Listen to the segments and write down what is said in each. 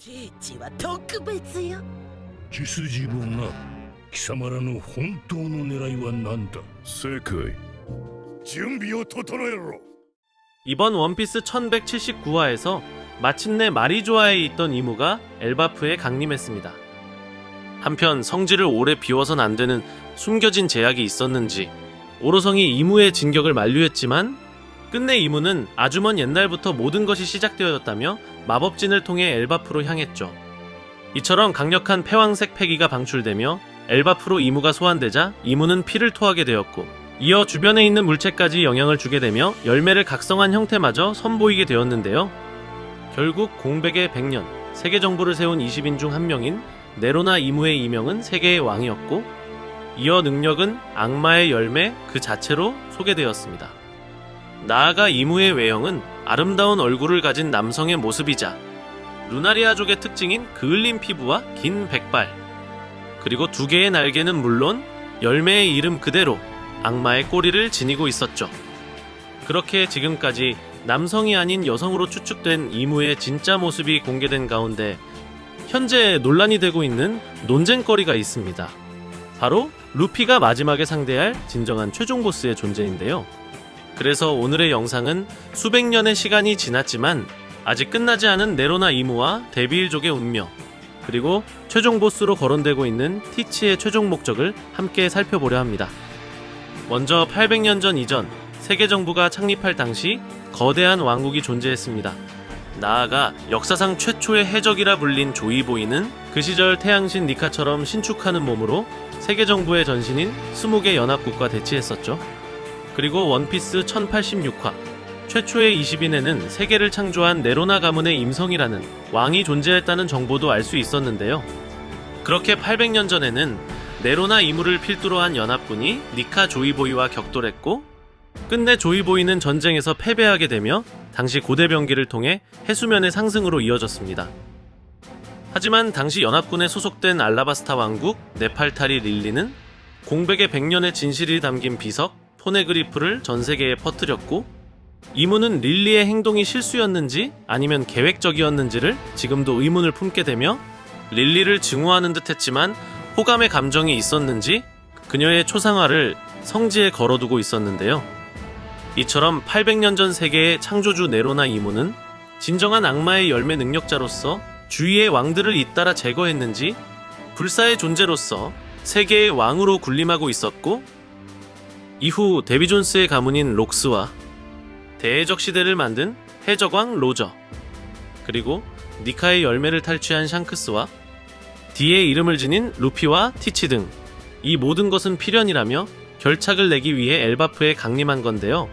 聖地は特別よ。血筋もな。貴様らの本当の狙いは何だ。正解。準備を整えろ。 이번 원피스 1179화에서 마침내 마리조아에 있던 이무가 엘바프에 강림했습니다. 한편 성지를 오래 비워선 안 되는 숨겨진 제약이 있었는지 오로성이 이무의 진격을 만류했지만 끝내 이무는 아주 먼 옛날부터 모든 것이 시작되었다며 마법진을 통해 엘바프로 향했죠. 이처럼 강력한 패왕색 패기가 방출되며 엘바프로 이무가 소환되자 이무는 피를 토하게 되었고 이어 주변에 있는 물체까지 영향을 주게 되며 열매를 각성한 형태마저 선보이게 되었는데요. 결국 공백의 100년, 세계 정부를 세운 20인 중 한 명인 네로나 이무의 이명은 세계의 왕이었고 이어 능력은 악마의 열매 그 자체로 소개되었습니다. 나아가 이무의 외형은 아름다운 얼굴을 가진 남성의 모습이자 루나리아족의 특징인 그을린 피부와 긴 백발 그리고 두 개의 날개는 물론 열매의 이름 그대로 악마의 꼬리를 지니고 있었죠. 그렇게 지금까지 남성이 아닌 여성으로 추측된 이무의 진짜 모습이 공개된 가운데 현재 논란이 되고 있는 논쟁거리가 있습니다. 바로 루피가 마지막에 상대할 진정한 최종 보스의 존재인데요. 그래서 오늘의 영상은 수백 년의 시간이 지났지만 아직 끝나지 않은 네로나 이무와 데빌족의 운명 그리고 최종 보스로 거론되고 있는 티치의 최종 목적을 함께 살펴보려 합니다. 먼저 800년 전 이전 세계 정부가 창립할 당시 거대한 왕국이 존재했습니다. 나아가 역사상 최초의 해적이라 불린 조이보이는 그 시절 태양신 니카처럼 신축하는 몸으로 세계 정부의 전신인 20개 연합국과 대치했었죠. 그리고 원피스 1086화 최초의 20인에는 세계를 창조한 네로나 가문의 임성이라는 왕이 존재했다는 정보도 알 수 있었는데요. 그렇게 800년 전에는 네로나 이무를 필두로 한 연합군이 니카 조이보이와 격돌했고 끝내 조이보이는 전쟁에서 패배하게 되며 당시 고대병기를 통해 해수면의 상승으로 이어졌습니다. 하지만 당시 연합군에 소속된 알라바스타 왕국 네팔타리 릴리는 공백의 100년의 진실이 담긴 비석 포네그리프를 전세계에 퍼뜨렸고 이무는 릴리의 행동이 실수였는지 아니면 계획적이었는지를 지금도 의문을 품게 되며 릴리를 증오하는 듯 했지만 호감의 감정이 있었는지 그녀의 초상화를 성지에 걸어두고 있었는데요. 이처럼 800년 전 세계의 창조주 네로나 이무는 진정한 악마의 열매 능력자로서 주위의 왕들을 잇따라 제거했는지 불사의 존재로서 세계의 왕으로 군림하고 있었고 이후 데비 존스의 가문인 록스와 대해적 시대를 만든 해적왕 로저 그리고 니카의 열매를 탈취한 샹크스와 D의 이름을 지닌 루피와 티치 등 이 모든 것은 필연이라며 결착을 내기 위해 엘바프에 강림한 건데요.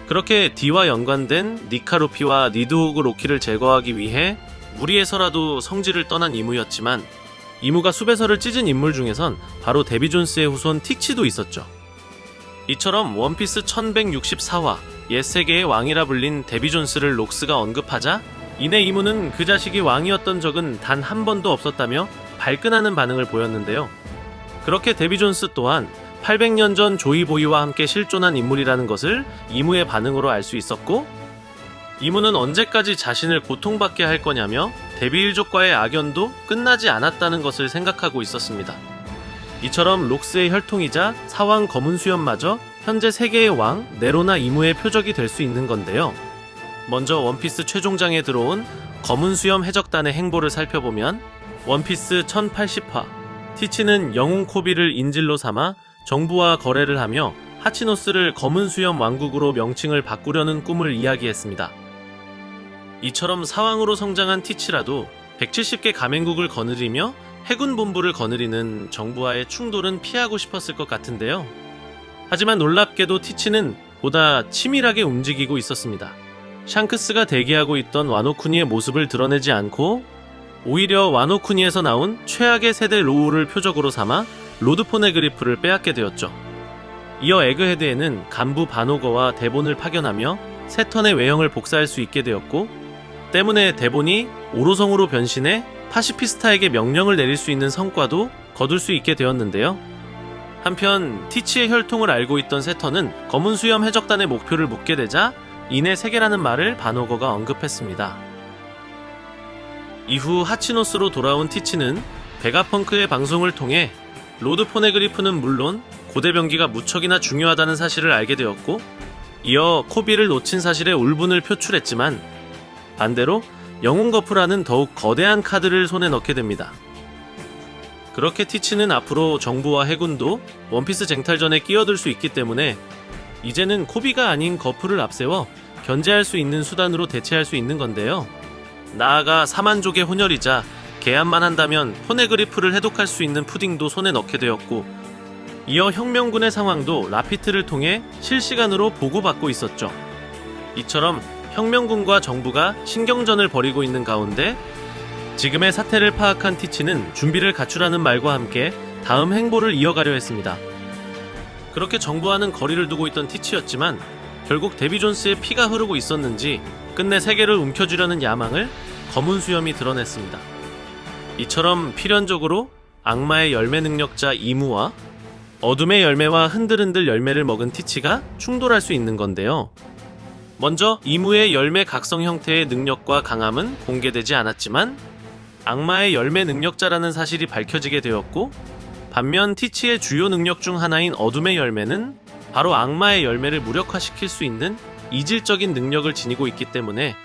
그렇게 D와 연관된 니카 루피와 니드호그 로키를 제거하기 위해 무리해서라도 성지를 떠난 이무였지만 이무가 수배설을 찢은 인물 중에선 바로 데비 존스의 후손 틱치도 있었죠. 이처럼 원피스 1164화 옛 세계의 왕이라 불린 데비 존스를 록스가 언급하자 이내 이무는 그 자식이 왕이었던 적은 단 한 번도 없었다며 발끈하는 반응을 보였는데요. 그렇게 데비 존스 또한 800년 전 조이보이와 함께 실존한 인물이라는 것을 이무의 반응으로 알 수 있었고 이무는 언제까지 자신을 고통받게 할 거냐며 데빌족과의 악연도 끝나지 않았다는 것을 생각하고 있었습니다. 이처럼 록스의 혈통이자 사왕 검은 수염마저 현재 세계의 왕 네로나 이무의 표적이 될 수 있는 건데요. 먼저 원피스 최종장에 들어온 검은 수염 해적단의 행보를 살펴보면 원피스 1080화 티치는 영웅 코비를 인질로 삼아 정부와 거래를 하며 하치노스를 검은 수염 왕국으로 명칭을 바꾸려는 꿈을 이야기했습니다. 이처럼 사왕으로 성장한 티치라도 170개 가맹국을 거느리며 해군 본부를 거느리는 정부와의 충돌은 피하고 싶었을 것 같은데요. 하지만 놀랍게도 티치는 보다 치밀하게 움직이고 있었습니다. 샹크스가 대기하고 있던 와노쿠니의 모습을 드러내지 않고 오히려 와노쿠니에서 나온 최악의 세대 로우를 표적으로 삼아 로드 포네그리프를 빼앗게 되었죠. 이어 에그헤드에는 간부 바노거와 데본을 파견하며 세 턴의 외형을 복사할 수 있게 되었고 때문에 데본이 오로성으로 변신해 파시피스타에게 명령을 내릴 수 있는 성과도 거둘 수 있게 되었는데요. 한편 티치의 혈통을 알고 있던 세턴은 검은 수염 해적단의 목표를 묻게 되자 이내 세계라는 말을 바노거가 언급했습니다. 이후 하치노스로 돌아온 티치는 베가펑크의 방송을 통해 로드 포네그리프는 물론 고대병기가 무척이나 중요하다는 사실을 알게 되었고, 이어 코비를 놓친 사실에 울분을 표출했지만 반대로 영웅거프라는 더욱 거대한 카드를 손에 넣게 됩니다. 그렇게 티치는 앞으로 정부와 해군도 원피스 쟁탈전에 끼어들 수 있기 때문에 이제는 코비가 아닌 거프를 앞세워 견제할 수 있는 수단으로 대체할 수 있는 건데요. 나아가 사만족의 혼혈이자 계약만 한다면 포네그리프를 해독할 수 있는 푸딩도 손에 넣게 되었고, 이어 혁명군의 상황도 라피트를 통해 실시간으로 보고받고 있었죠. 이처럼 혁명군과 정부가 신경전을 벌이고 있는 가운데 지금의 사태를 파악한 티치는 준비를 갖추라는 말과 함께 다음 행보를 이어가려 했습니다. 그렇게 정부와는 거리를 두고 있던 티치였지만 결국 데비 존스의 피가 흐르고 있었는지 끝내 세계를 움켜쥐려는 야망을 검은 수염이 드러냈습니다. 이처럼 필연적으로 악마의 열매 능력자 이무와 어둠의 열매와 흔들흔들 열매를 먹은 티치가 충돌할 수 있는 건데요. 먼저 이무의 열매 각성 형태의 능력과 강함은 공개되지 않았지만 악마의 열매 능력자라는 사실이 밝혀지게 되었고, 반면 티치의 주요 능력 중 하나인 어둠의 열매는 바로 악마의 열매를 무력화시킬 수 있는 이질적인 능력을 지니고 있기 때문에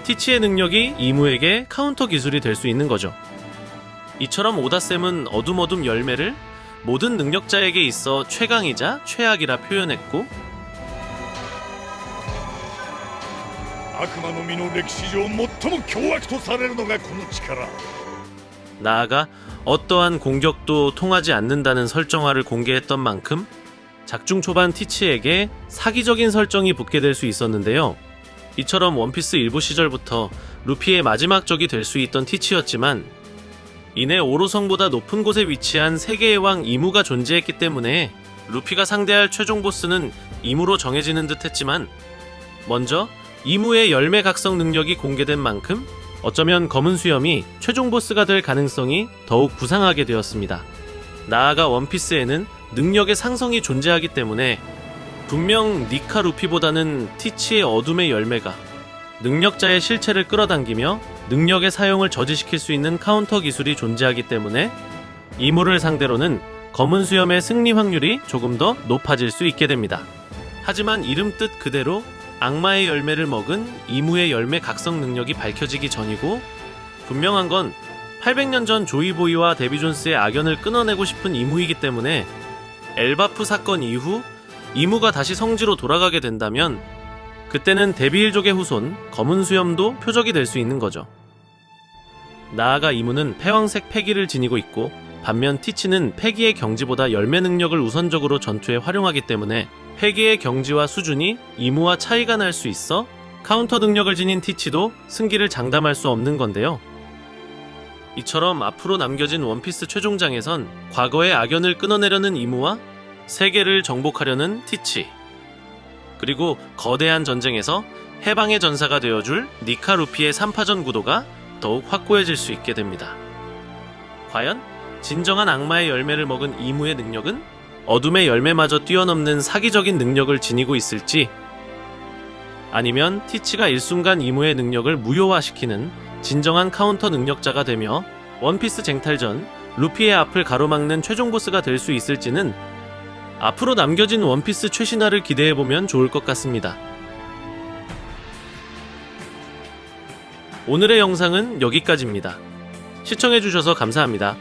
티치의 능력이 이무에게 카운터 기술이 될 수 있는 거죠. 이처럼 오다쌤은 어둠 열매를 모든 능력자에게 있어 최강이자 최악이라 표현했고, 悪魔の実の歴史上最も凶悪とされるのがこの力。 나아가 어떠한 공격도 통하지 않는다는 설정화를 공개했던 만큼 작중 초반 티치에게 사기적인 설정이 붙게 될 수 있었는데요. 이처럼 원피스 일부 시절부터 루피의 마지막 적이 될 수 있던 티치였지만 이내 오로성보다 높은 곳에 위치한 세계의 왕 이무가 존재했기 때문에 루피가 상대할 최종 보스는 이무로 정해지는 듯 했지만, 먼저 이무의 열매 각성 능력이 공개된 만큼 어쩌면 검은 수염이 최종 보스가 될 가능성이 더욱 부상하게 되었습니다. 나아가 원피스에는 능력의 상성이 존재하기 때문에 분명 니카 루피보다는 티치의 어둠의 열매가 능력자의 실체를 끌어당기며 능력의 사용을 저지시킬 수 있는 카운터 기술이 존재하기 때문에 이무를 상대로는 검은 수염의 승리 확률이 조금 더 높아질 수 있게 됩니다. 하지만 이름 뜻 그대로 악마의 열매를 먹은 이무의 열매 각성 능력이 밝혀지기 전이고, 분명한 건 800년 전 조이보이와 데비 존스의 악연을 끊어내고 싶은 이무이기 때문에 엘바프 사건 이후 이무가 다시 성지로 돌아가게 된다면 그때는 데비일족의 후손 검은 수염도 표적이 될 수 있는 거죠. 나아가 이무는 패왕색 패기를 지니고 있고, 반면 티치는 패기의 경지보다 열매 능력을 우선적으로 전투에 활용하기 때문에 패기의 경지와 수준이 이무와 차이가 날 수 있어 카운터 능력을 지닌 티치도 승기를 장담할 수 없는 건데요. 이처럼 앞으로 남겨진 원피스 최종장에선 과거의 악연을 끊어내려는 이무와 세계를 정복하려는 티치, 그리고 거대한 전쟁에서 해방의 전사가 되어줄 니카 루피의 3파전 구도가 더욱 확고해질 수 있게 됩니다. 과연 진정한 악마의 열매를 먹은 이무의 능력은 어둠의 열매마저 뛰어넘는 사기적인 능력을 지니고 있을지, 아니면 티치가 일순간 이무의 능력을 무효화시키는 진정한 카운터 능력자가 되며 원피스 쟁탈전 루피의 앞을 가로막는 최종 보스가 될 수 있을지는 앞으로 남겨진 원피스 최신화를 기대해보면 좋을 것 같습니다. 오늘의 영상은 여기까지입니다. 시청해주셔서 감사합니다.